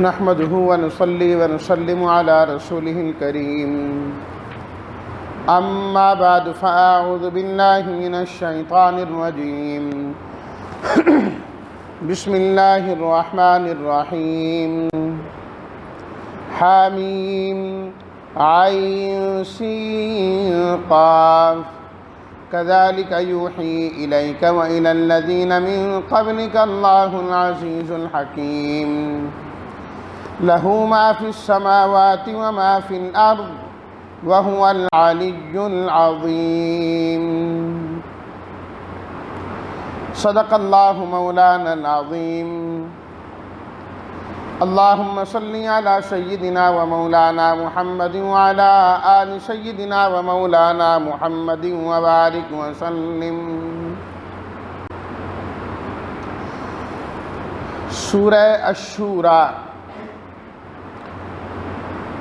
نحمده ونصلي ونسلم على رسوله الكريم أما بعد فأعوذ بالله من الشيطان الرجيم بسم الله الرحمن الرحيم حميم عين سين قاف كذلك يوحي إليك وإلى الذين من قبلك الله العزيز الحكيم له ما في السماوات وما في الأرض وهو العلي العظيم صدق الله مولانا العظيم اللهم صل على سيدنا ومولانا محمد وعلى آل سيدنا ومولانا محمد وبارك وسلم۔ سورہ الشورى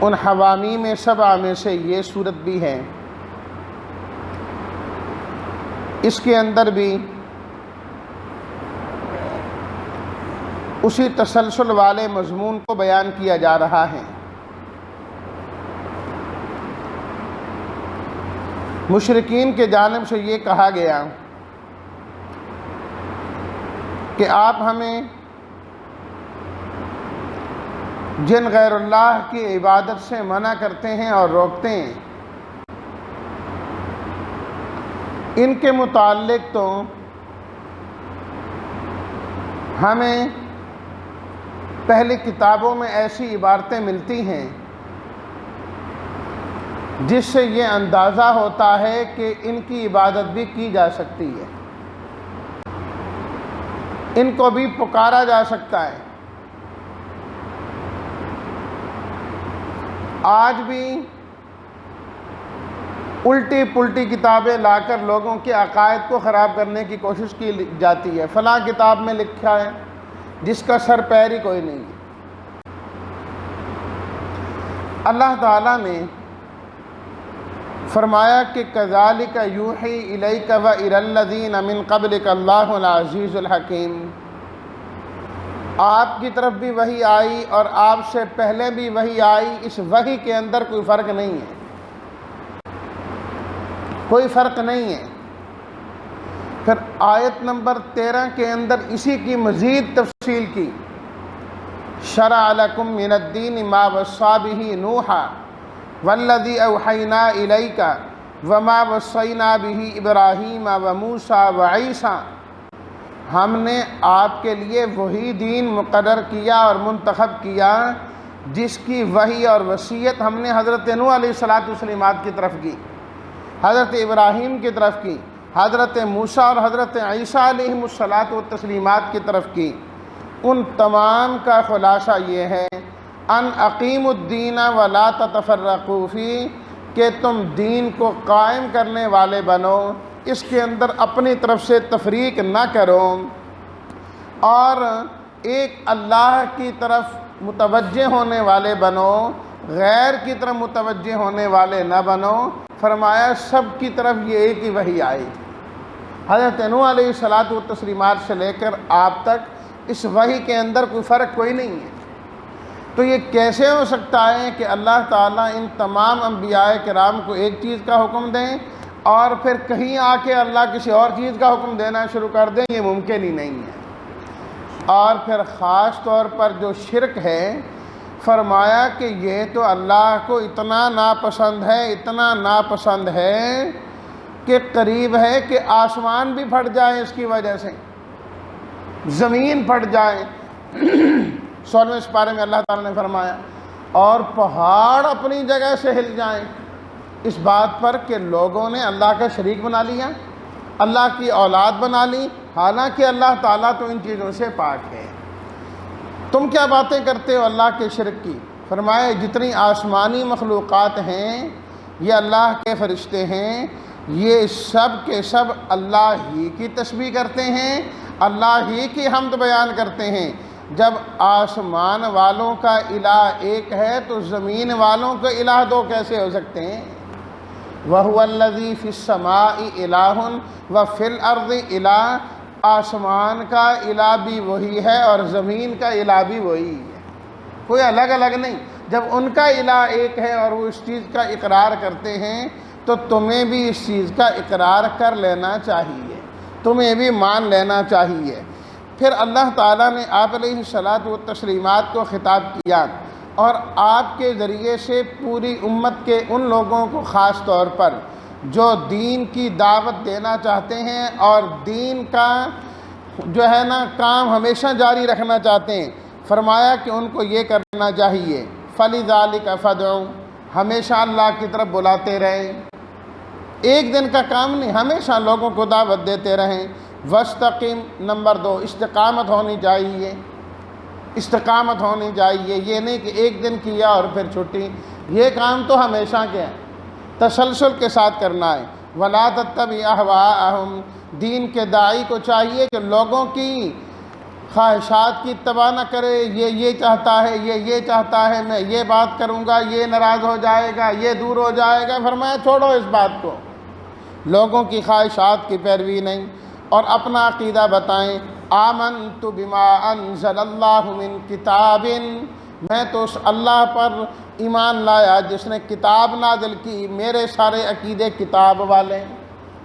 ان حوامیم سبع میں سے یہ سورت بھی ہے۔ اس کے اندر بھی اسی تسلسل والے مضمون کو بیان کیا جا رہا ہے۔ مشرکین کے جانب سے یہ کہا گیا کہ آپ ہمیں جن غیر اللہ کی عبادت سے منع کرتے ہیں اور روکتے ہیں، ان کے متعلق تو ہمیں پہلی کتابوں میں ایسی عبارتیں ملتی ہیں جس سے یہ اندازہ ہوتا ہے کہ ان کی عبادت بھی کی جا سکتی ہے، ان کو بھی پکارا جا سکتا ہے۔ آج بھی الٹی پلٹی کتابیں لا کر لوگوں کے عقائد کو خراب کرنے کی کوشش کی جاتی ہے۔ فلاں کتاب میں لکھا ہے جس کا سر پیر ہی کوئی نہیں ہے۔ اللہ تعالیٰ نے فرمایا کہ کذالک یوحی الیک وإلی الذین من قبلک اللہ العزیز الحکیم، آپ کی طرف بھی وحی آئی اور آپ سے پہلے بھی وحی آئی، اس وحی کے اندر کوئی فرق نہیں ہے، کوئی فرق نہیں ہے۔ پھر آیت نمبر 13 کے اندر اسی کی مزید تفصیل کی، شرع لکم من الدین ما وصی بہ نوحا والذی اوحینا الیک وما وصینا بہ ابراہیم وموسیٰ وعیسیٰ، ہم نے آپ کے لیے وہی دین مقرر کیا اور منتخب کیا جس کی وحی اور وصیت ہم نے حضرت نوح علیہ السلام کی طرف کی، حضرت ابراہیم کی طرف کی، حضرت موسیٰ اور حضرت عیسیٰ علیہ السلام کی طرف کی۔ ان تمام کا خلاصہ یہ ہے ان اقیموا الدین ولا تتفرقوا فیہ، کہ تم دین کو قائم کرنے والے بنو، اس کے اندر اپنی طرف سے تفریق نہ کرو، اور ایک اللہ کی طرف متوجہ ہونے والے بنو، غیر کی طرف متوجہ ہونے والے نہ بنو۔ فرمایا سب کی طرف یہ ایک ہی وحی آئی تھی، حضرت نوح علیہ السلام سے لے کر آپ تک اس وحی کے اندر کوئی فرق کوئی نہیں ہے۔ تو یہ کیسے ہو سکتا ہے کہ اللہ تعالیٰ ان تمام انبیاء کرام کو ایک چیز کا حکم دیں اور پھر کہیں آ کے اللہ کسی اور چیز کا حکم دینا شروع کر دیں؟ یہ ممکن ہی نہیں ہے۔ اور پھر خاص طور پر جو شرک ہے، فرمایا کہ یہ تو اللہ کو اتنا ناپسند ہے، اتنا ناپسند ہے کہ قریب ہے کہ آسمان بھی پھٹ جائے اس کی وجہ سے، زمین پھٹ جائے۔ 16ویں سپارے میں اللہ تعالیٰ نے فرمایا اور پہاڑ اپنی جگہ سے ہل جائیں، اس بات پر کہ لوگوں نے اللہ کا شریک بنا لیا، اللہ کی اولاد بنا لی، حالانکہ اللہ تعالیٰ تو ان چیزوں سے پاک ہے۔ تم کیا باتیں کرتے ہو اللہ کے شرک کی؟ فرمایا جتنی آسمانی مخلوقات ہیں، یہ اللہ کے فرشتے ہیں، یہ سب کے سب اللہ ہی کی تسبیح کرتے ہیں، اللہ ہی کی حمد بیان کرتے ہیں۔ جب آسمان والوں کا الہ ایک ہے تو زمین والوں کے الہ دو کیسے ہو سکتے ہیں؟ وَهُوَ الَّذِي فِي السَّمَاءِ إِلَٰهٌ وَفِي الْأَرْضِ إِلَٰهٌ، آسمان کا الہ بھی وہی ہے اور زمین کا الہ بھی وہی ہے، کوئی الگ الگ نہیں۔ جب ان کا الہ ایک ہے اور وہ اس چیز کا اقرار کرتے ہیں تو تمہیں بھی اس چیز کا اقرار کر لینا چاہیے، تمہیں بھی مان لینا چاہیے۔ پھر اللہ تعالیٰ نے آپ علیہ الصلاۃ والتسلیمات کو خطاب کیا اور آپ کے ذریعے سے پوری امت کے ان لوگوں کو خاص طور پر جو دین کی دعوت دینا چاہتے ہیں اور دین کا جو ہے نا کام ہمیشہ جاری رکھنا چاہتے ہیں، فرمایا کہ ان کو یہ کرنا چاہیے فَلِذَلِكَ فَادْعُوا، ہمیشہ اللہ کی طرف بلاتے رہیں، ایک دن کا کام نہیں، ہمیشہ لوگوں کو دعوت دیتے رہیں۔ وَاسْتَقِمْ، نمبر 2 استقامت ہونی چاہیے، استقامت ہونی چاہیے، یہ نہیں کہ ایک دن کیا اور پھر چھٹی، یہ کام تو ہمیشہ کے ہے، تسلسل کے ساتھ کرنا ہے۔ وَلَا تَتَّبِعْ أَهْوَاءَهُمْ، دین کے داعی کو چاہیے کہ لوگوں کی خواہشات کی اتباع نہ کرے، یہ چاہتا ہے، یہ چاہتا ہے، میں یہ بات کروں گا، یہ ناراض ہو جائے گا، یہ دور ہو جائے گا، فرمایا چھوڑو اس بات کو، لوگوں کی خواہشات کی پیروی نہیں، اور اپنا عقیدہ بتائیں۔ آمنت بما انزل اللہ من کتاب، میں تو اس اللہ پر ایمان لایا جس نے کتاب نازل کی، میرے سارے عقیدے کتاب والے ہیں،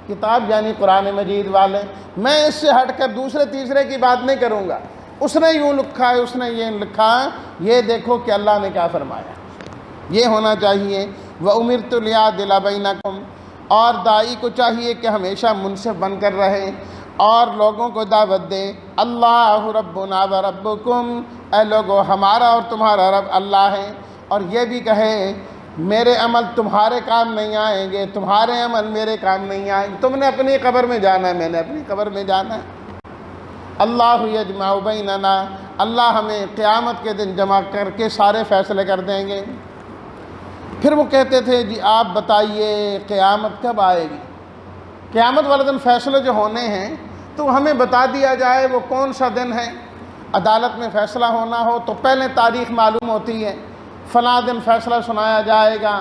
کتاب یعنی قرآن مجید والے، میں اس سے ہٹ کر دوسرے تیسرے کی بات نہیں کروں گا، اس نے یوں لکھا ہے، اس نے یہ لکھا ہے، یہ دیکھو کہ اللہ نے کیا فرمایا، یہ ہونا چاہیے۔ وَأُمِرْتُ لِأَعْدِلَ بَيْنَكُمْ، اور داعی کو چاہیے کہ ہمیشہ منصف بن کر رہے اور لوگوں کو دعوت دیں۔ اللہ ربنا و ربکم، اے لوگو ہمارا اور تمہارا رب اللہ ہے، اور یہ بھی کہے میرے عمل تمہارے کام نہیں آئیں گے، تمہارے عمل میرے کام نہیں آئیں گے، تم نے اپنی قبر میں جانا ہے، میں نے اپنی قبر میں جانا ہے۔ اللہ یجمع بیننا، اللہ ہمیں قیامت کے دن جمع کر کے سارے فیصلے کر دیں گے۔ پھر وہ کہتے تھے جی آپ بتائیے قیامت کب آئے گی، قیامت والے دن فیصلے جو ہونے ہیں تو ہمیں بتا دیا جائے وہ کون سا دن ہے۔ عدالت میں فیصلہ ہونا ہو تو پہلے تاریخ معلوم ہوتی ہے، فلاں دن فیصلہ سنایا جائے گا،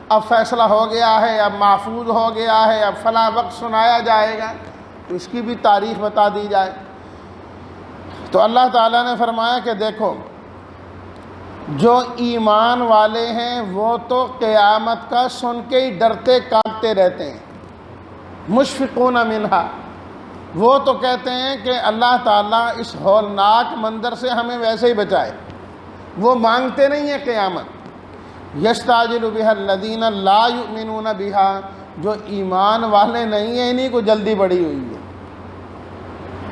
اب فیصلہ ہو گیا ہے، اب محفوظ ہو گیا ہے، اب فلاں وقت سنایا جائے گا، تو اس کی بھی تاریخ بتا دی جائے۔ تو اللہ تعالیٰ نے فرمایا کہ دیکھو جو ایمان والے ہیں وہ تو قیامت کا سن کے ہی ڈرتے کانپتے رہتے ہیں، مشفقون منہا، وہ تو کہتے ہیں کہ اللہ تعالیٰ اس ہولناک منظر سے ہمیں ویسے ہی بچائے، وہ مانگتے نہیں ہیں قیامت۔ یستعجل بها الذین لا یؤمنون بها، جو ایمان والے نہیں ہیں انہی کو جلدی پڑی ہوئی ہے،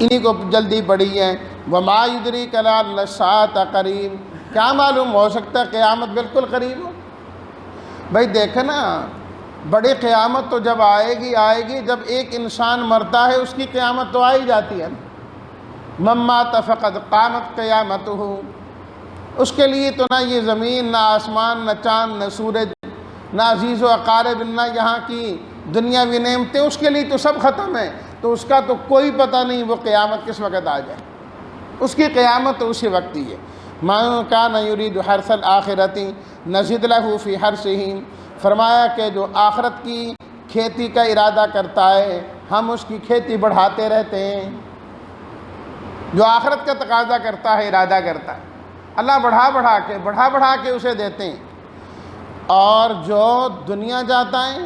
انہی کو جلدی پڑی ہے۔ وما یدریک لعل الساعۃ قریب، کیا معلوم ہو سکتا ہے قیامت بالکل قریب ہو۔ بھائی دیکھیں نا، بڑی قیامت تو جب آئے گی جب ایک انسان مرتا ہے اس کی قیامت تو آ ہی جاتی ہے۔ من مات فقد قامت قیامتہ، اس کے لیے تو نہ یہ زمین، نہ آسمان، نہ چاند، نہ سورج، نہ عزیز و اقارب، نہ یہاں کی دنیاوی نعمتیں، اس کے لیے تو سب ختم ہے، تو اس کا تو کوئی پتہ نہیں وہ قیامت کس وقت آ جائے، اس کی قیامت تو اسی وقت ہی ہے۔ من کان یرید حرث الآخرۃ نزد لہ فی حرثہ، فرمایا کہ جو آخرت کی کھیتی کا ارادہ کرتا ہے ہم اس کی کھیتی بڑھاتے رہتے ہیں، جو آخرت کا تقاضا کرتا ہے، ارادہ کرتا ہے، اللہ بڑھا کے اسے دیتے ہیں۔ اور جو دنیا چاہتا ہے،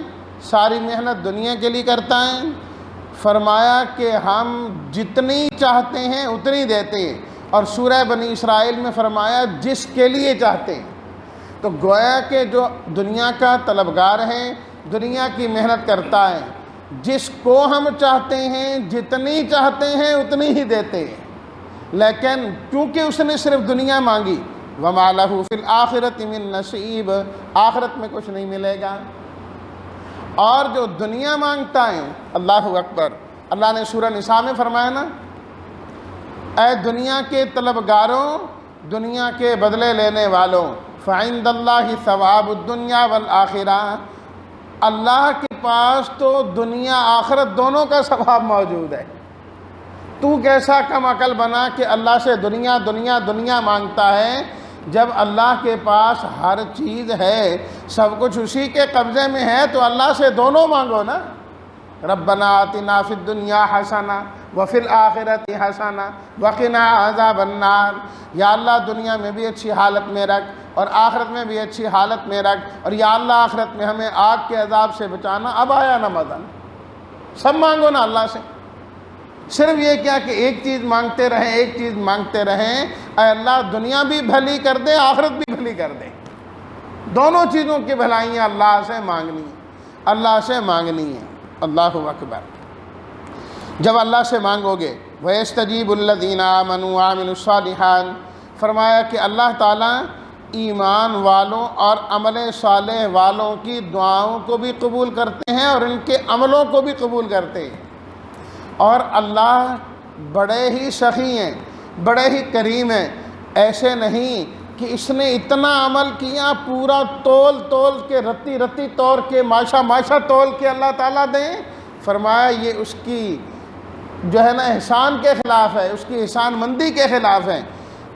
ساری محنت دنیا کے لیے کرتا ہے، فرمایا کہ ہم جتنی چاہتے ہیں اتنی دیتے ہیں، اور سورہ بنی اسرائیل میں فرمایا جس کے لیے چاہتے ہیں۔ تو گویا کہ جو دنیا کا طلبگار ہے، دنیا کی محنت کرتا ہے، جس کو ہم چاہتے ہیں جتنی چاہتے ہیں اتنی ہی دیتے ہیں، لیکن کیونکہ اس نے صرف دنیا مانگی، وَمَا لَهُ فِي الْآخِرَةِ مِن نَصِیب، آخرت میں کچھ نہیں ملے گا۔ اور جو دنیا مانگتا ہے، اللہ اکبر، اللہ نے سورہ نساء میں فرمایا نا، اے دنیا کے طلبگاروں، دنیا کے بدلے لینے والوں، فَعِندَ اللَّهِ ثَوَابُ الدُّنْيَا وَالْآخِرَةِ، اللہ کے پاس تو دنیا آخرت دونوں کا ثواب موجود ہے۔ تو کیسا کم عقل بنا کہ اللہ سے دنیا دنیا دنیا مانگتا ہے، جب اللہ کے پاس ہر چیز ہے، سب کچھ اسی کے قبضے میں ہے، تو اللہ سے دونوں مانگو نا۔ ربنا آتنا فی الدنیا حسنہ وفی الآخرۃ حسنہ وقنا عذاب النار، یا اللہ دنیا میں بھی اچھی حالت میں رکھ اور آخرت میں بھی اچھی حالت میں رکھ، اور یا اللہ آخرت میں ہمیں آگ کے عذاب سے بچانا۔ اب آیا رمضان، سب مانگو نا اللہ سے، صرف یہ کیا کہ ایک چیز مانگتے رہیں، ایک چیز مانگتے رہیں، اے اللہ دنیا بھی بھلی کر دے، آخرت بھی بھلی کر دے، دونوں چیزوں کی بھلائیاں اللہ سے مانگنی ہیں، اللہ سے مانگنی ہے۔ اللہ اکبر۔ جب اللہ سے مانگو گے وَيَسْتَجِيبُ الَّذِينَ آمَنُوا وَعَمِلُوا الصَّالِحَاتِ، فرمایا کہ اللہ تعالیٰ ایمان والوں اور عمل صالح والوں کی دعاؤں کو بھی قبول کرتے ہیں اور ان کے عملوں کو بھی قبول کرتے ہیں۔ اور اللہ بڑے ہی سخی ہیں، بڑے ہی کریم ہیں، ایسے نہیں کہ اس نے اتنا عمل کیا پورا تول تول کے رتی رتی توڑ کے ماشا ماشا تول کے اللہ تعالیٰ دیں۔ فرمایا یہ اس کی جو ہے نا احسان کے خلاف ہے، اس کی احسان مندی کے خلاف ہے۔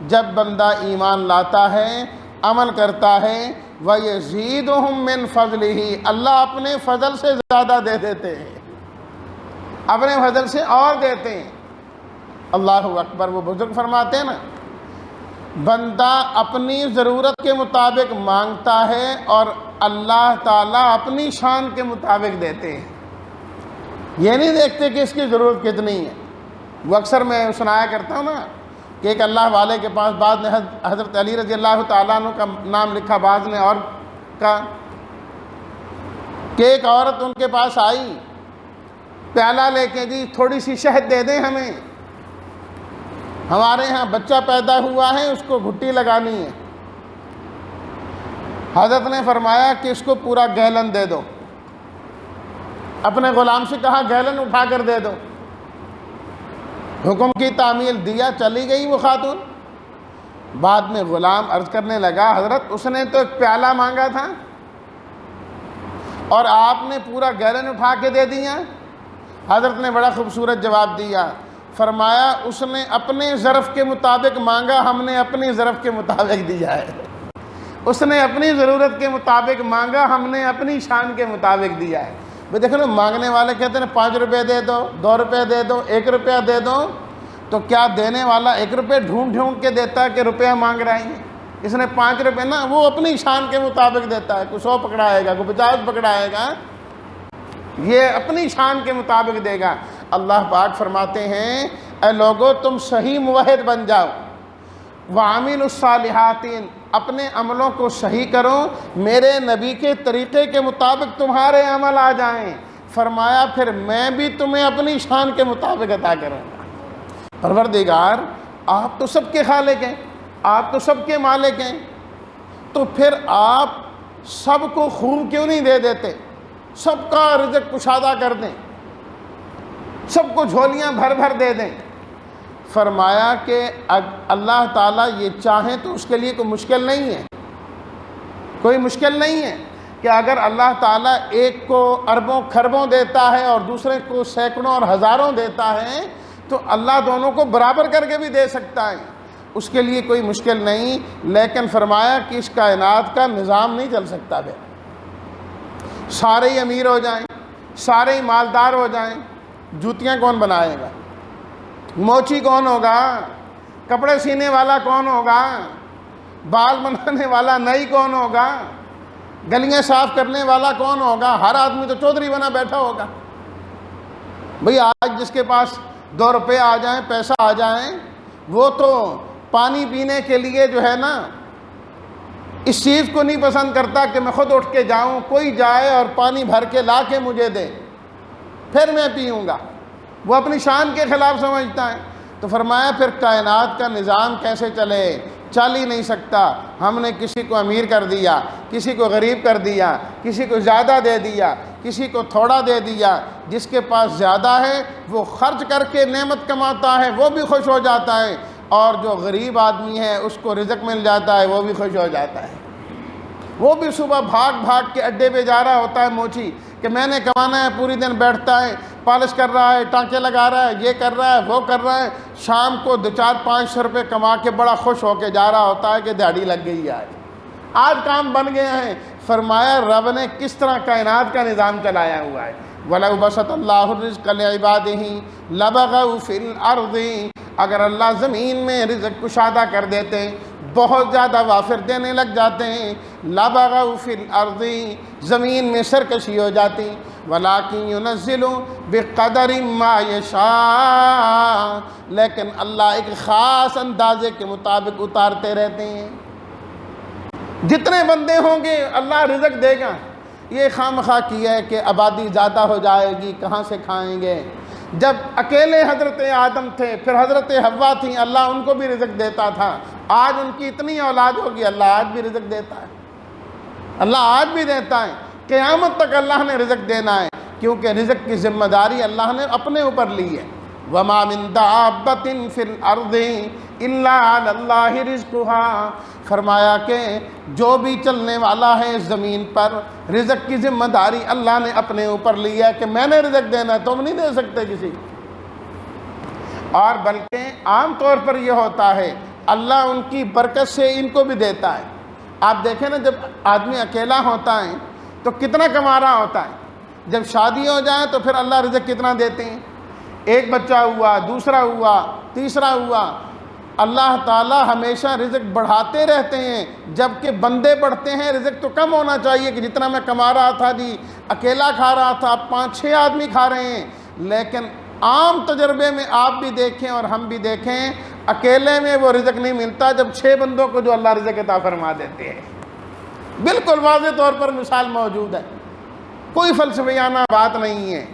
جب بندہ ایمان لاتا ہے، عمل کرتا ہے، وَيَزِيدُهُم مِّن فَضْلِهِ، اللہ اپنے فضل سے زیادہ دے دیتے ہیں، اپنے فضل سے اور دیتے ہیں۔ اللہ اکبر۔ وہ بزرگ فرماتے ہیں نا، بندہ اپنی ضرورت کے مطابق مانگتا ہے اور اللہ تعالیٰ اپنی شان کے مطابق دیتے ہیں، یہ نہیں دیکھتے کہ اس کی ضرورت کتنی ہے۔ وہ اکثر میں سنایا کرتا ہوں نا کہ ایک اللہ والے کے پاس بعض نے حضرت علی رضی اللہ تعالیٰ عنہ کا نام لکھا، بعض نے اور کا، کہ ایک عورت ان کے پاس آئی پیالہ لے کے، جی تھوڑی سی شہد دے دیں ہمیں، ہمارے ہاں بچہ پیدا ہوا ہے، اس کو گھٹی لگانی ہے۔ حضرت نے فرمایا کہ اس کو پورا گیلن دے دو، اپنے غلام سے کہا گیلن اٹھا کر دے دو، حکم کی تعمیل دیا، چلی گئی وہ خاتون۔ بعد میں غلام عرض کرنے لگا، حضرت اس نے تو ایک پیالہ مانگا تھا اور آپ نے پورا گیلن اٹھا کے دے دیا۔ حضرت نے بڑا خوبصورت جواب دیا، فرمایا اس نے اپنے ظرف کے مطابق مانگا، ہم نے اپنی ظرف کے مطابق دیا ہے۔ اس نے اپنی ضرورت کے مطابق مانگا، ہم نے اپنی شان کے مطابق دیا ہے۔ بھئی دیکھو نا، مانگنے والے کہتے ہیں 5 روپے دے دو، 2 روپے دے دو، 1 روپیہ دے دو، تو کیا دینے والا 1 روپے ڈھونڈ ڈھونڈ کے دیتا ہے کہ روپیہ مانگ رہے ہیں؟ اس نے 5 روپے نا، وہ اپنی شان کے مطابق دیتا ہے، کوئی 100 پکڑائے گا، کوئی 50 پکڑائے گا، یہ اپنی شان کے مطابق دے گا۔ اللہ پاک فرماتے ہیں، اے لوگو تم صحیح موحد بن جاؤ، وَعَمِلُوا الصَّالِحَاتِ، اپنے عملوں کو صحیح کرو، میرے نبی کے طریقے کے مطابق تمہارے عمل آ جائیں۔ فرمایا پھر میں بھی تمہیں اپنی شان کے مطابق عطا کروں گا۔ پروردگار آپ تو سب کے خالق ہیں، آپ تو سب کے مالک ہیں، تو پھر آپ سب کو خوب کیوں نہیں دے دیتے؟ سب کا رزق کشادہ کر دیں، سب کو جھولیاں بھر بھر دے دیں۔ فرمایا کہ اللہ تعالیٰ یہ چاہیں تو اس کے لیے کوئی مشکل نہیں ہے، کوئی مشکل نہیں ہے کہ اگر اللہ تعالیٰ ایک کو اربوں کھربوں دیتا ہے اور دوسرے کو سینکڑوں اور ہزاروں دیتا ہے تو اللہ دونوں کو برابر کر کے بھی دے سکتا ہے، اس کے لیے کوئی مشکل نہیں۔ لیکن فرمایا کہ اس کائنات کا نظام نہیں چل سکتا، بے سارے ہی امیر ہو جائیں، سارے ہی مالدار ہو جائیں، جوتیاں کون بنائے گا؟ موچی کون ہوگا؟ کپڑے سینے والا کون ہوگا؟ بال بنانے والا نئی کون ہوگا؟ گلیاں صاف کرنے والا کون ہوگا؟ ہر آدمی تو چودھری بنا بیٹھا ہوگا۔ بھئی آج جس کے پاس 2 روپے آ جائیں، پیسہ آ جائیں، وہ تو پانی پینے کے لیے جو ہے نا اس چیز کو نہیں پسند کرتا کہ میں خود اٹھ کے جاؤں، کوئی جائے اور پانی بھر کے لا کے مجھے دے پھر میں پیوں گا، وہ اپنی شان کے خلاف سمجھتا ہے۔ تو فرمایا پھر کائنات کا نظام کیسے چلے؟ چل ہی نہیں سکتا۔ ہم نے کسی کو امیر کر دیا، کسی کو غریب کر دیا، کسی کو زیادہ دے دیا، کسی کو تھوڑا دے دیا۔ جس کے پاس زیادہ ہے وہ خرچ کر کے نعمت کماتا ہے، وہ بھی خوش ہو جاتا ہے، اور جو غریب آدمی ہے اس کو رزق مل جاتا ہے، وہ بھی خوش ہو جاتا ہے۔ وہ بھی صبح بھاگ بھاگ کے اڈے پہ جا رہا ہوتا ہے موچی کہ میں نے کمانا ہے، پوری دن بیٹھتا ہے، پالش کر رہا ہے، ٹانکے لگا رہا ہے، یہ کر رہا ہے، وہ کر رہا ہے، شام کو 200-500 روپے کما کے بڑا خوش ہو کے جا رہا ہوتا ہے کہ دیہڑی لگ گئی ہے، آج کام بن گئے ہیں۔ فرمایا رب نے کس طرح کائنات کا نظام چلایا ہوا ہے، وَلَوْ بَسَطَ اللَّهُ الرِّزْقَ لِعِبَادِهِ لَبَغَوْا فِي الْأَرْضِ، اگر اللہ زمین میں رزق کشادہ کر دیتے، بہت زیادہ وافر دینے لگ جاتے ہیں، لَبَغَوْا فِي الْأَرْضِ، زمین میں سرکشی ہو جاتی، وَلَٰكِن يُنَزِّلُ بِقَدَرٍ مَّا يَشَاءُ، لیکن اللہ ایک خاص اندازے کے مطابق اتارتے رہتے ہیں۔ جتنے بندے ہوں گے اللہ رزق دے گا۔ یہ خواہ کیا ہے کہ آبادی زیادہ ہو جائے گی، کہاں سے کھائیں گے؟ جب اکیلے حضرت آدم تھے، پھر حضرت حوا تھیں، اللہ ان کو بھی رزق دیتا تھا۔ آج ان کی اتنی اولاد ہوگی، اللہ آج بھی رزق دیتا ہے، اللہ آج بھی دیتا ہے، قیامت تک اللہ نے رزق دینا ہے، کیونکہ رزق کی ذمہ داری اللہ نے اپنے اوپر لی ہے۔ وَمَا مِن دَابَّةٍ فِي الْأَرْضِ إِلَّا عَلَى اللَّهِ رِزْقُهَا، فرمایا کہ جو بھی چلنے والا ہے زمین پر، رزق کی ذمہ داری اللہ نے اپنے اوپر لی ہے کہ میں نے رزق دینا ہے، تم نہیں دے سکتے کسی۔ اور بلکہ عام طور پر یہ ہوتا ہے اللہ ان کی برکت سے ان کو بھی دیتا ہے۔ آپ دیکھیں نا، جب آدمی اکیلا ہوتا ہے تو کتنا کما رہا ہوتا ہے، جب شادی ہو جائے تو پھر اللہ رزق کتنا دیتے ہیں، ایک بچہ ہوا، دوسرا ہوا، تیسرا ہوا، اللہ تعالیٰ ہمیشہ رزق بڑھاتے رہتے ہیں، جبکہ بندے بڑھتے ہیں۔ رزق تو کم ہونا چاہیے کہ جتنا میں کما رہا تھا جی، اکیلا کھا رہا تھا، 5-6 آدمی کھا رہے ہیں، لیکن عام تجربے میں آپ بھی دیکھیں اور ہم بھی دیکھیں، اکیلے میں وہ رزق نہیں ملتا جب 6 بندوں کو جو اللہ رزق عطا فرما دیتے ہیں۔ بالکل واضح طور پر مثال موجود ہے، کوئی فلسفیانہ بات نہیں ہے۔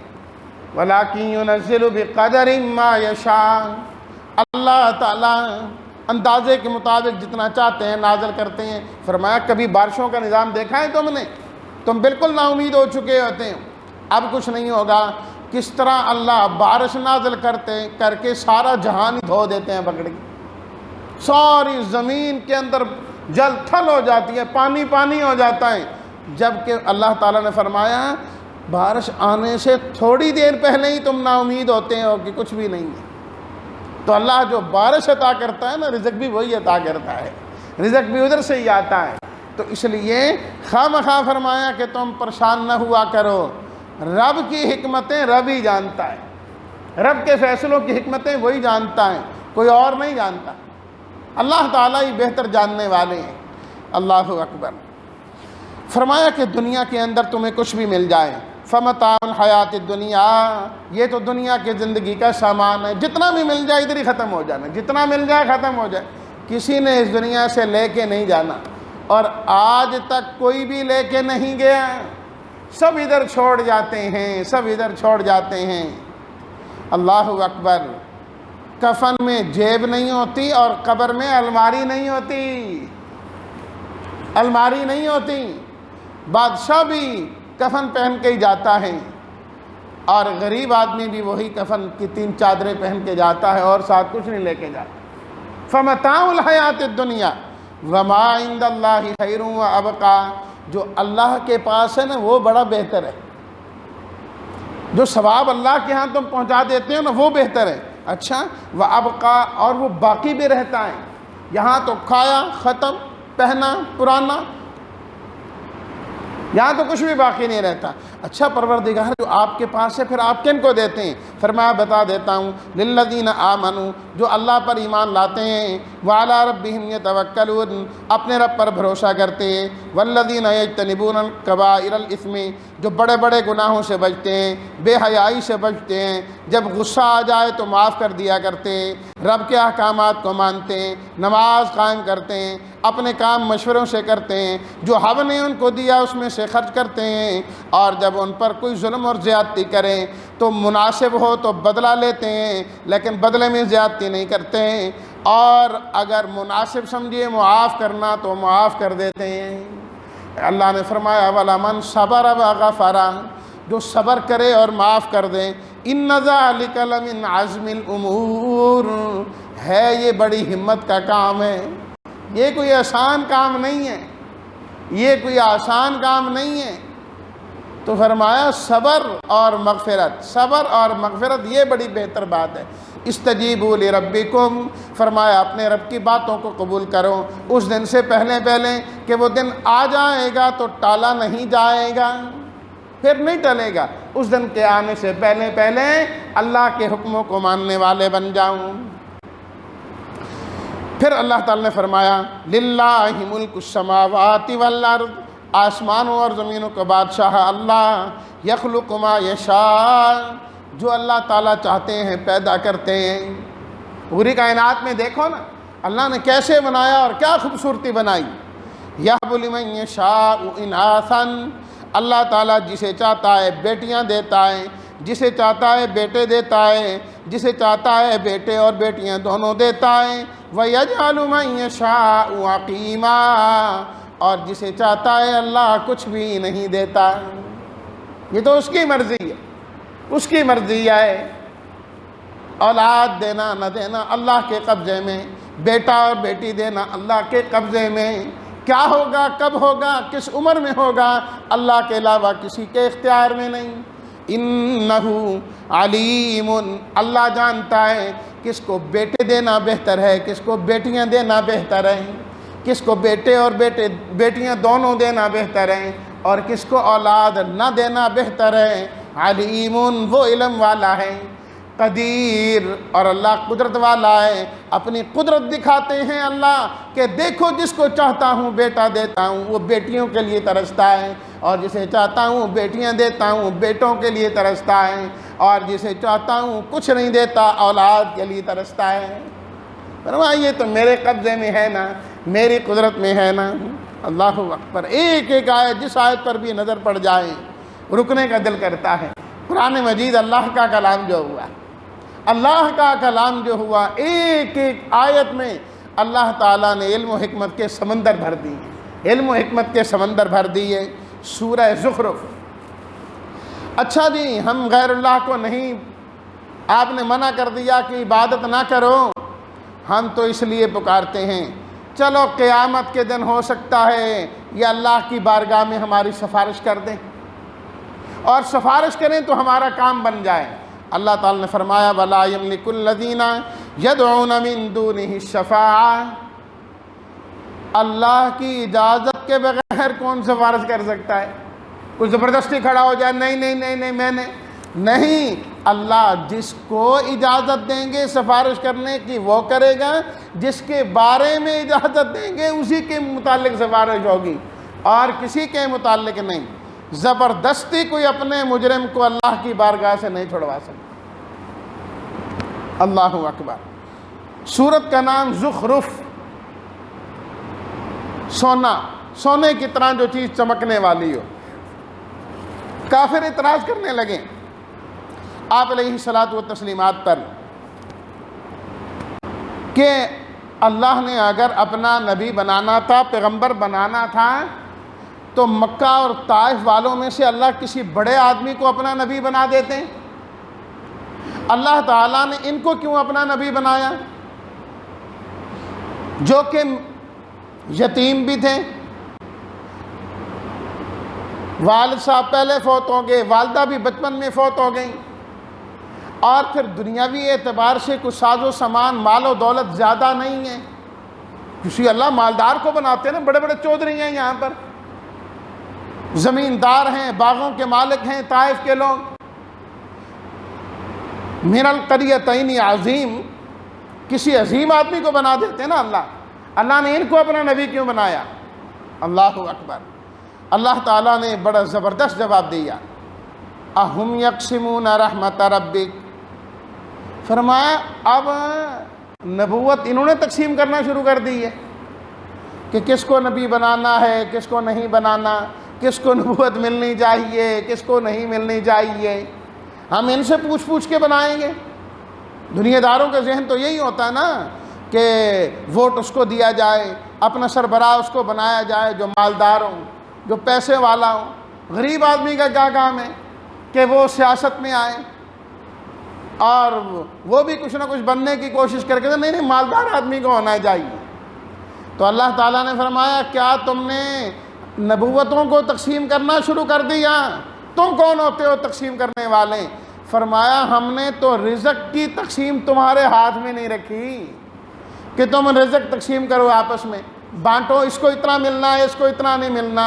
وَلَٰكِن يُنَزِّلُ بِقَدَرٍ مَّا يَشَاءُ، اللہ تعالیٰ اندازے کے مطابق جتنا چاہتے ہیں نازل کرتے ہیں۔ فرمایا کبھی بارشوں کا نظام دیکھا ہے تم نے؟ تم بالکل نا امید ہو چکے ہوتے ہیں، اب کچھ نہیں ہوگا۔ کس طرح اللہ بارش نازل کر کے سارا جہان دھو دیتے ہیں پکڑ کے، ساری زمین کے اندر جل تھل ہو جاتی ہے، پانی پانی ہو جاتا ہے، جبکہ اللہ تعالیٰ نے فرمایا بارش آنے سے تھوڑی دیر پہلے ہی تم نا امید ہوتے ہو کہ کچھ بھی نہیں ہے۔ تو اللہ جو بارش عطا کرتا ہے نا، رزق بھی وہی عطا کرتا ہے، رزق بھی ادھر سے ہی آتا ہے۔ تو اس لیے خواہ فرمایا کہ تم پریشان نہ ہوا کرو، رب کی حکمتیں رب ہی جانتا ہے، رب کے فیصلوں کی حکمتیں وہی جانتا ہے، کوئی اور نہیں جانتا، اللہ تعالیٰ ہی بہتر جاننے والے ہیں۔ اللہ اکبر۔ فرمایا کہ دنیا کے اندر تمہیں کچھ بھی مل جائے، فمتاع الحیات الدنیا، یہ تو دنیا کی زندگی کا سامان ہے، جتنا بھی مل جائے ادھر ہی ختم ہو جانا، جتنا مل جائے ختم ہو جائے، کسی نے اس دنیا سے لے کے نہیں جانا، اور آج تک کوئی بھی لے کے نہیں گیا، سب ادھر چھوڑ جاتے ہیں، سب ادھر چھوڑ جاتے ہیں۔ اللہ اکبر۔ کفن میں جیب نہیں ہوتی اور قبر میں الماری نہیں ہوتی، الماری نہیں ہوتی۔ بادشاہ بھی کفن پہن کے ہی جاتا ہے، اور غریب آدمی بھی وہی کفن کی 3 چادریں پہن کے جاتا ہے اور ساتھ کچھ نہیں لے کے جاتا۔ فمتاع الحیات الدنیا وما عند اللہ خیر وابقا، جو اللہ کے پاس ہے نا وہ بڑا بہتر ہے، جو ثواب اللہ کے ہاں تم پہنچا دیتے ہو نا وہ بہتر ہے۔ اچھا، وابقا، اور وہ باقی بھی رہتا ہے، یہاں تو کھایا ختم، پہنا پرانا، یہاں تو کچھ بھی باقی نہیں رہتا۔ اچھا پروردگار جو آپ کے پاس ہے پھر آپ کن کو دیتے ہیں؟ فرمایا بتا دیتا ہوں، للذین آمنوا، جو اللہ پر ایمان لاتے ہیں، وعلی ربہم یتوکلون، اپنے رب پر بھروسہ کرتے ہیں، والذین یجتنبون کبائر الاثم، جو بڑے بڑے گناہوں سے بچتے ہیں، بے حیائی سے بچتے ہیں، جب غصہ آ جائے تو معاف کر دیا کرتے ہیں، رب کے احکامات کو مانتے ہیں، نماز قائم کرتے ہیں، اپنے کام مشوروں سے کرتے ہیں، جو حب نے ان کو دیا اس میں سے خرچ کرتے ہیں، اور جب ان پر کوئی ظلم اور زیادتی کریں تو مناسب ہو تو بدلہ لیتے ہیں، لیکن بدلے میں زیادتی نہیں کرتے ہیں، اور اگر مناسب سمجھے معاف کرنا تو معاف کر دیتے ہیں۔ اللہ نے فرمایا وَلَمَنْ صَبَرَ وَغَفَرَ، جو صبر کرے اور معاف کر دے، إِنَّ ذَلِكَ لَمِنْ عَزْمِ الْأُمُورِ، ہے یہ بڑی ہمت کا کام ہے، یہ کوئی آسان کام نہیں ہے، یہ کوئی آسان کام نہیں ہے۔ تو فرمایا صبر اور مغفرت، صبر اور مغفرت یہ بڑی بہتر بات ہے۔ استجیبوا لربکم، فرمایا اپنے رب کی باتوں کو قبول کرو اس دن سے پہلے کہ وہ دن آ جائے گا تو ٹالا نہیں جائے گا۔ پھر نہیں ٹلے گا، اس دن کے آنے سے پہلے پہلے اللہ کے حکموں کو ماننے والے بن جاؤں۔ پھر اللہ تعالیٰ نے فرمایا للہ ملک السماوات والارض، آسمانوں اور زمینوں کا بادشاہ اللہ، یخلق ما یشاء، جو اللہ تعالیٰ چاہتے ہیں پیدا کرتے ہیں۔ پوری کائنات میں دیکھو نا اللہ نے کیسے بنایا اور کیا خوبصورتی بنائی۔ یہب لمن یشاء اناثا، اللہ تعالیٰ جسے چاہتا ہے بیٹیاں دیتا ہے، جسے چاہتا ہے بیٹے دیتا ہے، جسے چاہتا ہے بیٹے اور بیٹیاں دونوں دیتا ہے۔ وَيَجْعَلُ مَن يَشَاءُ عَقِيمًا، اور جسے چاہتا ہے اللہ کچھ بھی نہیں دیتا، یہ تو اس کی مرضی ہے، اس کی مرضی ہے۔ اولاد دینا نہ دینا اللہ کے قبضے میں، بیٹا اور بیٹی دینا اللہ کے قبضے میں، کیا ہوگا کب ہوگا کس عمر میں ہوگا اللہ کے علاوہ کسی کے اختیار میں نہیں۔ انہو علیم، اللہ جانتا ہے کس کو بیٹے دینا بہتر ہے، کس کو بیٹیاں دینا بہتر ہے، کس کو بیٹے اور بیٹیاں دونوں دینا بہتر ہے، اور کس کو اولاد نہ دینا بہتر ہے۔ علیم، وہ علم والا ہے۔ قدیر، اور اللہ قدرت والا ہے، اپنی قدرت دکھاتے ہیں اللہ کہ دیکھو جس کو چاہتا ہوں بیٹا دیتا ہوں وہ بیٹیوں کے لیے ترستا ہے، اور جسے چاہتا ہوں بیٹیاں دیتا ہوں بیٹوں کے لیے ترستا ہے، اور جسے چاہتا ہوں کچھ نہیں دیتا اولاد کے لیے ترستا ہے۔ فرمایا یہ تو میرے قبضے میں ہے نا، میری قدرت میں ہے نا۔ اللہ اکبر، ایک ایک آیت جس آیت پر بھی نظر پڑ جائے رکنے کا دل کرتا ہے۔ قرآن مجید اللہ کا کلام جو ہوا، اللہ کا کلام جو ہوا، ایک ایک آیت میں اللہ تعالیٰ نے علم و حکمت کے سمندر بھر دیے، علم و حکمت کے سمندر بھر دیے۔ سورہ زخرف۔ اچھا جی، ہم غیر اللہ کو نہیں، آپ نے منع کر دیا کہ عبادت نہ کرو، ہم تو اس لیے پکارتے ہیں چلو قیامت کے دن ہو سکتا ہے یہ اللہ کی بارگاہ میں ہماری سفارش کر دیں، اور سفارش کریں تو ہمارا کام بن جائے۔ اللہ تعالیٰ نے فرمایا وَلَا يَمْلِكُ الَّذِينَ يَدْعُونَ مِن دُونِهِ الشَّفَاعَةَ، اللہ کی اجازت کے بغیر کون سفارش کر سکتا ہے؟ کوئی زبردستی کھڑا ہو جائے نہیں نہیں نہیں نہیں میں نے نہیں، اللہ جس کو اجازت دیں گے سفارش کرنے کی وہ کرے گا، جس کے بارے میں اجازت دیں گے اسی کے متعلق سفارش ہوگی، اور کسی کے متعلق نہیں۔ زبردستی کوئی اپنے مجرم کو اللہ کی بارگاہ سے نہیں چھڑوا سکتا۔ اللہ اکبر۔ سورت کا نام زخرف، سونا، سونے کی طرح جو چیز چمکنے والی ہو۔ کافر اعتراض کرنے لگے آپ علیہ الصلاۃ والتسلیمات پر کہ اللہ نے اگر اپنا نبی بنانا تھا، پیغمبر بنانا تھا، تو مکہ اور طائف والوں میں سے اللہ کسی بڑے آدمی کو اپنا نبی بنا دیتے ہیں۔ اللہ تعالیٰ نے ان کو کیوں اپنا نبی بنایا جو کہ یتیم بھی تھے، والد صاحب پہلے فوت ہو گئے، والدہ بھی بچپن میں فوت ہو گئیں، اور پھر دنیاوی اعتبار سے کچھ ساز و سامان مال و دولت زیادہ نہیں ہے۔ کسی اللہ مالدار کو بناتے ہیں نا، بڑے بڑے چودھری ہیں یہاں پر، زمیندار ہیں، باغوں کے مالک ہیں طائف کے لوگ۔ من القریتین عظیم، کسی عظیم آدمی کو بنا دیتے نا اللہ نے ان کو اپنا نبی کیوں بنایا؟ اللہ اکبر۔ اللہ تعالیٰ نے بڑا زبردست جواب دیا، اہم یقسمون رحمت ربک، فرمایا اب نبوت انہوں نے تقسیم کرنا شروع کر دی ہے کہ کس کو نبی بنانا ہے، کس کو نہیں بنانا، کس کو نبوت ملنی چاہیے، کس کو نہیں ملنی چاہیے۔ ہم ان سے پوچھ پوچھ کے بنائیں گے؟ دنیا داروں کا ذہن تو یہی ہوتا ہے نا کہ ووٹ اس کو دیا جائے، اپنا سربراہ اس کو بنایا جائے جو مالدار ہوں، جو پیسے والا ہوں۔ غریب آدمی کا کیا کام ہے کہ وہ سیاست میں آئے اور وہ بھی کچھ نہ کچھ بننے کی کوشش کر کے، نہیں مالدار آدمی کو ہونا چاہیے۔ تو اللہ تعالیٰ نے فرمایا کیا تم نے نبوتوں کو تقسیم کرنا شروع کر دیا؟ تم کون ہوتے ہو تقسیم کرنے والے؟ فرمایا ہم نے تو رزق کی تقسیم تمہارے ہاتھ میں نہیں رکھی کہ تم رزق تقسیم کرو، آپس میں بانٹو، اس کو اتنا ملنا ہے، اس کو اتنا نہیں ملنا۔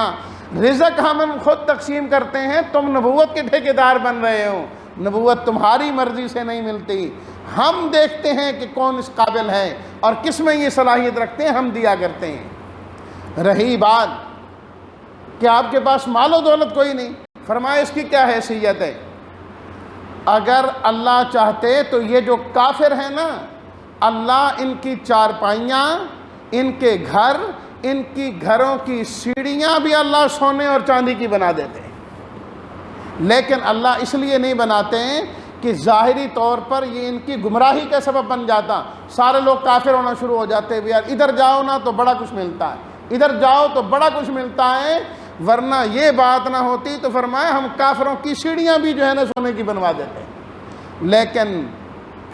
رزق ہم خود تقسیم کرتے ہیں، تم نبوت کے ٹھیکیدار بن رہے ہو، نبوت تمہاری مرضی سے نہیں ملتی، ہم دیکھتے ہیں کہ کون اس قابل ہے اور کس میں یہ صلاحیت رکھتے ہیں، ہم دیا کرتے ہیں۔ رہی بات کہ آپ کے پاس مال و دولت کوئی نہیں، فرمایا اس کی کیا حیثیت ہے؟ اگر اللہ چاہتے تو یہ جو کافر ہیں نا، اللہ ان کی چارپائیاں، ان کے گھر، ان کی گھروں کی سیڑھیاں بھی اللہ سونے اور چاندی کی بنا دیتے ہیں، لیکن اللہ اس لیے نہیں بناتے ہیں کہ ظاہری طور پر یہ ان کی گمراہی کا سبب بن جاتا، سارے لوگ کافر ہونا شروع ہو جاتے ہیں، یار ادھر جاؤ نا تو بڑا کچھ ملتا ہے، ادھر جاؤ تو بڑا کچھ ملتا ہے، ورنہ یہ بات نہ ہوتی تو فرمایا ہم کافروں کی سیڑھیاں بھی جو ہے نا سونے کی بنوا دیتے ہیں۔ لیکن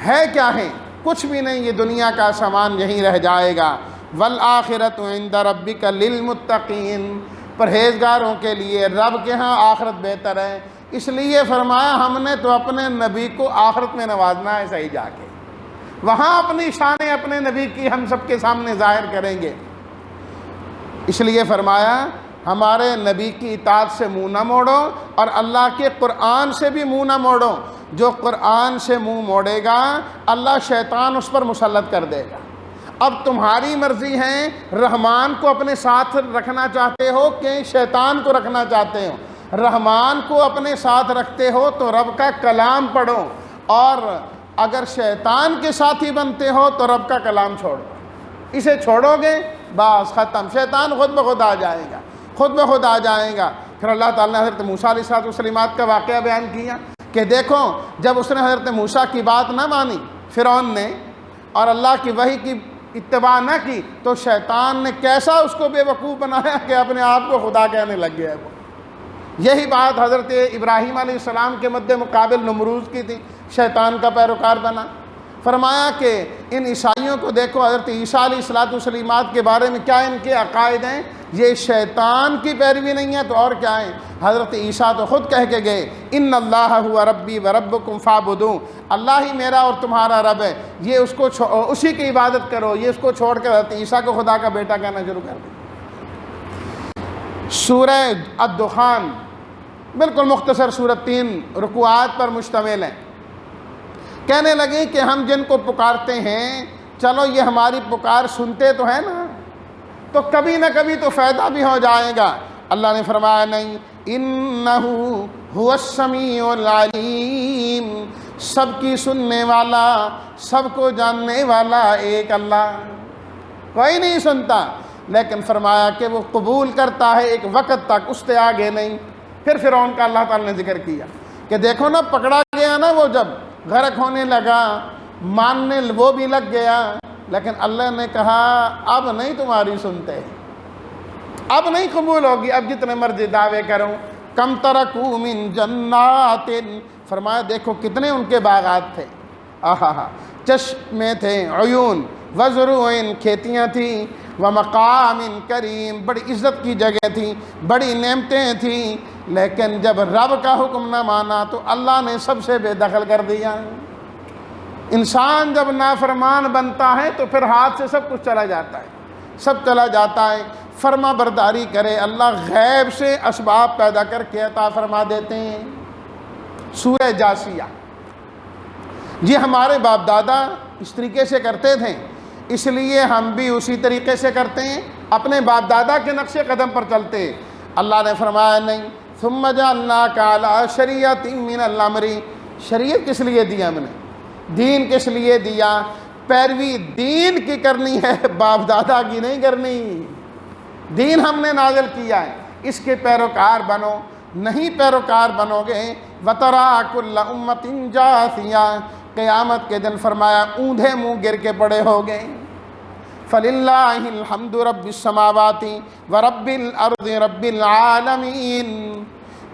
ہے کیا ہے؟ کچھ بھی نہیں، یہ دنیا کا سامان یہیں رہ جائے گا۔ والآخرۃ عند ربک للمتقین، پرہیزگاروں کے لیے رب کے ہاں آخرت بہتر ہے۔ اس لیے فرمایا ہم نے تو اپنے نبی کو آخرت میں نوازنا ہے، صحیح جا کے وہاں اپنی شان اپنے نبی کی ہم سب کے سامنے ظاہر کریں گے۔ اس لیے فرمایا ہمارے نبی کی اطاعت سے منہ نہ موڑو اور اللہ کے قرآن سے بھی منہ نہ موڑو۔ جو قرآن سے منہ موڑے گا اللہ شیطان اس پر مسلط کر دے گا۔ اب تمہاری مرضی ہے، رحمان کو اپنے ساتھ رکھنا چاہتے ہو کہ شیطان کو رکھنا چاہتے ہو؟ رحمان کو اپنے ساتھ رکھتے ہو تو رب کا کلام پڑھو، اور اگر شیطان کے ساتھی بنتے ہو تو رب کا کلام چھوڑو۔ اسے چھوڑو گے بس ختم، شیطان خود بخود آ جائے گا، خود بخود آ جائے گا۔ پھر اللہ تعالیٰ نے حضرت موسیٰ علیہ السلام کا واقعہ بیان کیا کہ دیکھو جب اس نے حضرت موسیٰ کی بات نہ مانی فرعون نے اور اللہ کی وحی کی اتباع نہ کی تو شیطان نے کیسا اس کو بے وقوف بنایا کہ اپنے آپ کو خدا کہنے لگ گیا ہے وہ۔ یہی بات حضرت ابراہیم علیہ السلام کے مد مقابل نمرود کی تھی، شیطان کا پیروکار بنا۔ فرمایا کہ ان عیسائیوں کو دیکھو، حضرت عیسیٰ علیہ السلام کے بارے میں کیا ان کے عقائد ہیں، یہ شیطان کی پیروی نہیں ہے تو اور کیا ہے؟ حضرت عیسیٰ تو خود کہہ کے گئے ان اللہ هو ربی و ربکم فاعبدون، اللہ ہی میرا اور تمہارا رب ہے، یہ اس کو اسی کی عبادت کرو۔ یہ اس کو چھوڑ کر حضرت عیسیٰ کو خدا کا بیٹا کہنا شروع کر دیا۔ سورہ الدخان بالکل مختصر سورت 3 رکوعات پر مشتمل ہے۔ کہنے لگے کہ ہم جن کو پکارتے ہیں چلو یہ ہماری پکار سنتے تو ہیں نا، تو کبھی نہ کبھی تو فائدہ بھی ہو جائے گا۔ اللہ نے فرمایا نہیں، انہ هو السمیع العلیم، سب کی سننے والا، سب کو جاننے والا ایک اللہ، کوئی نہیں سنتا، لیکن فرمایا کہ وہ قبول کرتا ہے ایک وقت تک، اس سے آگے نہیں۔ پھر فرعون کا اللہ تعالیٰ نے ذکر کیا کہ دیکھو نا پکڑا گیا نا، وہ جب غرق ہونے لگا، ماننے وہ بھی لگ گیا، لیکن اللہ نے کہا اب نہیں تمہاری سنتے، اب نہیں قبول ہوگی، اب جتنے مرضی دعوے کروں۔ کم ترکوا من جنات، فرمایا دیکھو کتنے ان کے باغات تھے، آہا چشمے تھے، عیون وزروع، کھیتیاں تھیں، ومقام کریم، بڑی عزت کی جگہ تھی، بڑی نعمتیں تھیں، لیکن جب رب کا حکم نہ مانا تو اللہ نے سب سے بے دخل کر دیا۔ انسان جب نافرمان بنتا ہے تو پھر ہاتھ سے سب کچھ چلا جاتا ہے، سب چلا جاتا ہے۔ فرما برداری کرے اللہ غیب سے اسباب پیدا کر کے عطا فرما دیتے ہیں۔ سورہ جاسیہ، یہ ہمارے باپ دادا اس طریقے سے کرتے تھے، اس لیے ہم بھی اسی طریقے سے کرتے ہیں، اپنے باپ دادا کے نقش قدم پر چلتے۔ اللہ نے فرمایا نہیں، ثم جعلناک علی شریعۃ من الامر، شریعت کس لیے دیا ہم نے؟ دین کس لیے دیا؟ پیروی دین کی کرنی ہے، باپ دادا کی نہیں کرنی۔ دین ہم نے نازل کیا ہے، اس کے پیروکار بنو، نہیں پیروکار بنو گے وَتَرَىٰ كُلَّ أُمَّةٍ جَاثِيَةً، قیامت کے دن فرمایا اوندھے منہ گر کے پڑے ہو گئے۔ فَلِلَّهِ الْحَمْدُ رَبِّ السَّمَاوَاتِ وَرَبِّ الْأَرْضِ رَبِّ الْعَالَمِينَ،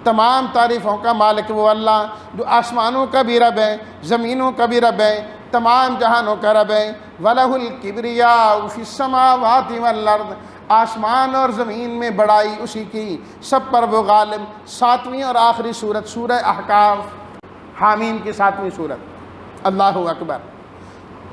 تمام تعریفوں کا مالک وہ اللہ جو آسمانوں کا بھی رب ہے، زمینوں کا بھی رب ہے، تمام جہانوں کا رب ہے۔ وَلَهُ الْكِبْرِيَاءُ فِي السَّمَاوَاتِ وَالْأَرْضِ، آسمان اور زمین میں بڑائی اسی کی، سب پر وہ غالب۔ 7ویں اور آخری سورت سورہ احقاف، حامیم کی 7ویں سورت۔ اللہ اکبر،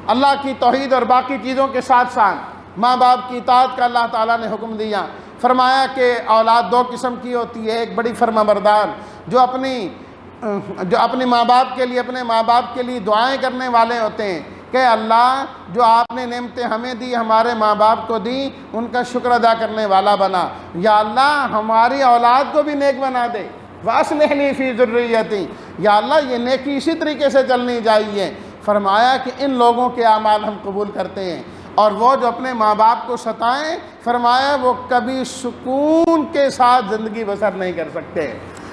اللہ کی توحید اور باقی چیزوں کے ساتھ ساتھ ماں باپ کی اطاعت کا اللہ تعالیٰ نے حکم دیا۔ فرمایا کہ اولاد دو قسم کی ہوتی ہے، ایک بڑی فرمانبردار جو اپنی ماں باپ کے لیے، اپنے ماں باپ کے لیے دعائیں کرنے والے ہوتے ہیں کہ اللہ جو آپ نے نعمتیں ہمیں دی، ہمارے ماں باپ کو دی، ان کا شکر ادا کرنے والا بنا۔ یا اللہ ہماری اولاد کو بھی نیک بنا دے، وَأَصْلِحْ لِي فِي ذُرِّيَّتِي، یا اللہ یہ نیکی اسی طریقے سے چلنی چاہیے۔ فرمایا کہ ان لوگوں کے اعمال ہم قبول کرتے ہیں، اور وہ جو اپنے ماں باپ کو ستائیں، فرمایا وہ کبھی سکون کے ساتھ زندگی بسر نہیں کر سکتے۔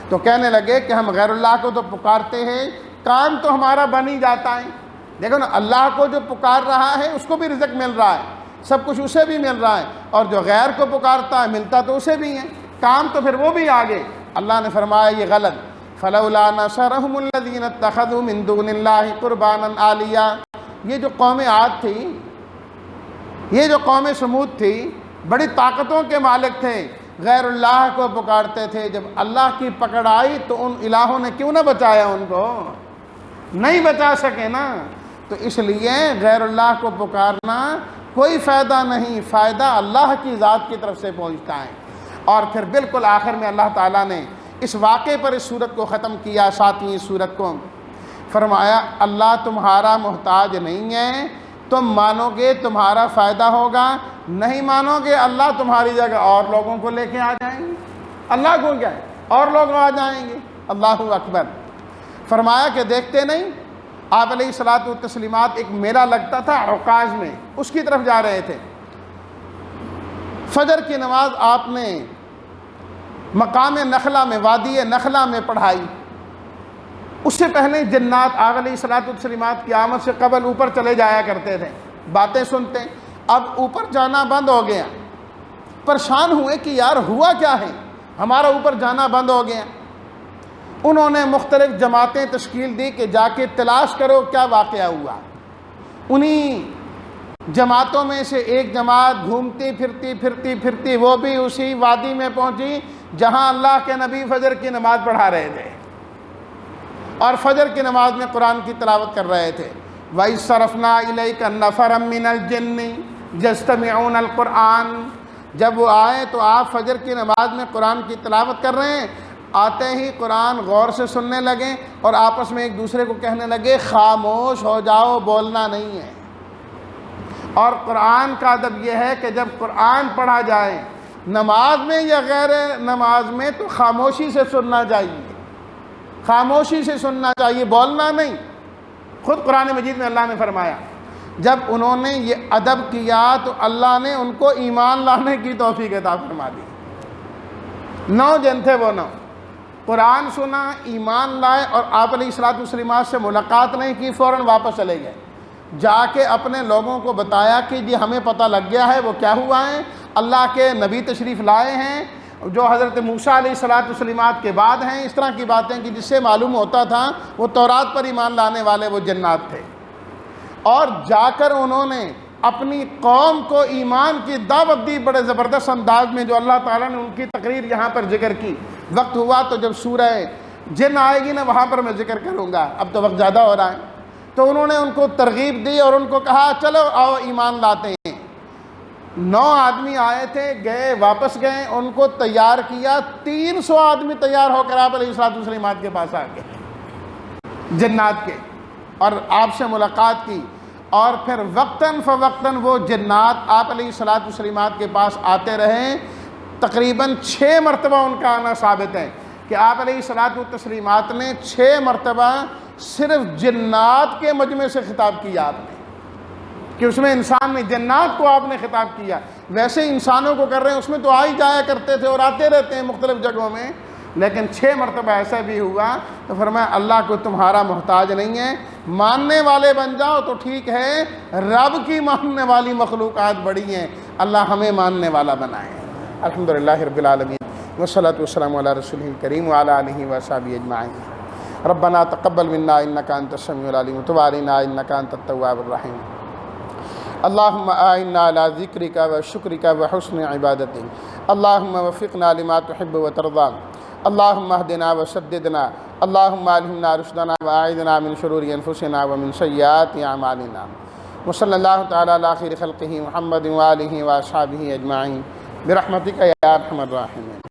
تو کہنے لگے کہ ہم غیر اللہ کو تو پکارتے ہیں، کام تو ہمارا بن ہی جاتا ہے۔ دیکھو نا، اللہ کو جو پکار رہا ہے اس کو بھی رزق مل رہا ہے، سب کچھ اسے بھی مل رہا ہے، اور جو غیر کو پکارتا ہے ملتا تو اسے بھی ہے، کام تو پھر وہ بھی آگے۔ اللہ نے فرمایا یہ غلط، فَلَوْلَا نَصَرَهُمُ الَّذِينَ اتَّخَذُوا مِن دُونِ اللَّهِ قُرْبَانًا آلِهَةً، یہ جو قوم عاد تھی، یہ جو قوم سمود تھی، بڑی طاقتوں کے مالک تھے، غیر اللہ کو پکارتے تھے۔ جب اللہ کی پکڑ آئی تو ان الہوں نے کیوں نہ بچایا، ان کو نہیں بچا سکے نا۔ تو اس لیے غیر اللہ کو پکارنا کوئی فائدہ نہیں، فائدہ اللہ کی ذات کی طرف سے پہنچتا ہے۔ اور پھر بالکل آخر میں اللہ تعالیٰ نے اس واقعے پر اس سورت کو ختم کیا، 7ویں سورت کو۔ فرمایا اللہ تمہارا محتاج نہیں ہے، تم مانو گے تمہارا فائدہ ہوگا، نہیں مانو گے اللہ تمہاری جگہ اور لوگوں کو لے کے آ جائیں گے۔ اللہ کو کیا ہے، اور لوگ آ جائیں گے۔ اللہ اکبر۔ فرمایا کہ دیکھتے نہیں، آپ علیہ الصلاۃ والتسلیمات ایک میلہ لگتا تھا عکاظ میں، اس کی طرف جا رہے تھے۔ فجر کی نماز آپ نے مقام نخلا میں، وادی نخلا میں پڑھائی۔ اس سے پہلے جنات آپ علیہ الصلاۃ والتسلیمات کی آمد سے قبل اوپر چلے جایا کرتے تھے، باتیں سنتے۔ اب اوپر جانا بند ہو گیا، پریشان ہوئے کہ یار ہوا کیا ہے، ہمارا اوپر جانا بند ہو گیا۔ انہوں نے مختلف جماعتیں تشکیل دی کہ جا کے تلاش کرو کیا واقعہ ہوا۔ انہی جماعتوں میں سے ایک جماعت گھومتی پھرتی وہ بھی اسی وادی میں پہنچی جہاں اللہ کے نبی فجر کی نماز پڑھا رہے تھے، اور فجر کی نماز میں قرآن کی تلاوت کر رہے تھے۔ وَإِذْ صَرَفْنَا إِلَيْكَ نَفَرًا مِّنَ الْجِنِّ يَسْتَمِعُونَ الْقُرْآنَ، جب وہ آئے تو آپ فجر کی نماز میں قرآن کی تلاوت کر رہے ہیں، آتے ہی قرآن غور سے سننے لگے اور آپس میں ایک دوسرے کو کہنے لگے خاموش ہو جاؤ، بولنا نہیں ہے۔ اور قرآن کا ادب یہ ہے کہ جب قرآن پڑھا جائے نماز میں یا غیر نماز میں تو خاموشی سے سننا چاہیے، خاموشی سے سننا چاہیے، بولنا نہیں۔ خود قرآن مجید میں اللہ نے فرمایا جب انہوں نے یہ ادب کیا تو اللہ نے ان کو ایمان لانے کی توفیق عطا فرما دی۔ 9 جن تھے، وہ 9 قرآن سنا، ایمان لائے، اور آپ علیہ الصلاۃ والسلام سے ملاقات نہیں کی، فوراً واپس چلے گئے، جا کے اپنے لوگوں کو بتایا کہ جی ہمیں پتہ لگ گیا ہے وہ کیا ہوا ہے، اللہ کے نبی تشریف لائے ہیں جو حضرت موسیٰ علیہ الصلاۃ والسلام کے بعد ہیں، اس طرح کی باتیں کہ جس سے معلوم ہوتا تھا وہ تورات پر ایمان لانے والے وہ جنات تھے۔ اور جا کر انہوں نے اپنی قوم کو ایمان کی دعوت دی بڑے زبردست انداز میں، جو اللہ تعالیٰ نے ان کی تقریر یہاں پر ذکر کی۔ وقت ہوا تو جب سورہ جن آئے گی نا وہاں پر میں ذکر کروں گا، اب تو وقت زیادہ ہو رہا ہے۔ تو انہوں نے ان کو ترغیب دی اور ان کو کہا چلو آؤ ایمان لاتے ہیں۔ 9 آدمی آئے تھے، گئے، واپس گئے، ان کو تیار کیا، 300 آدمی تیار ہو کر آپ علیہ الصلوۃ والسلام کے پاس آ گئے جنات کے، اور آپ سے ملاقات کی۔ اور پھر وقتاً فوقتاً وہ جنات آپ علیہ الصلوۃ والسلام کے پاس آتے رہے، تقریباً 6 مرتبہ ان کا آنا ثابت ہے کہ آپ علیہ الصلوۃ والسلام نے 6 مرتبہ صرف جنات کے مجمع سے خطاب کیا آپ نے، کہ اس میں انسان میں جنات کو آپ نے خطاب کیا۔ ویسے انسانوں کو کر رہے ہیں اس میں تو آ ہی جایا کرتے تھے اور آتے رہتے ہیں مختلف جگہوں میں، لیکن 6 مرتبہ ایسا بھی ہوا۔ تو فرمایا اللہ کو تمہارا محتاج نہیں ہے، ماننے والے بن جاؤ تو ٹھیک ہے، رب کی ماننے والی مخلوقات بڑی ہیں، اللہ ہمیں ماننے والا بنائے۔ الحمدللہ رب العالمین والصلاۃ والسلام علی رسولہ الکریم وعلی آلہ وصحبہ اجمعین۔ ربنا تقبل منا انک انت السمیع العلیم وتب علینا انک انت التواب الرحیم۔ اللہم اعنا علی ذکرک وشکرک وحسن عبادتک، اللہم وفقنا لما تحب وترضى، اللہم اہدنا وسددنا، اللہم الہمنا رشدنا واعذنا من شرور انفسنا ومن سیئات اعمالنا۔ وصلی اللہ تعالیٰ علی خیر خلقہ محمد وآلہ واصحابہ اجمعین برحمتک یا ارحم الراحمین۔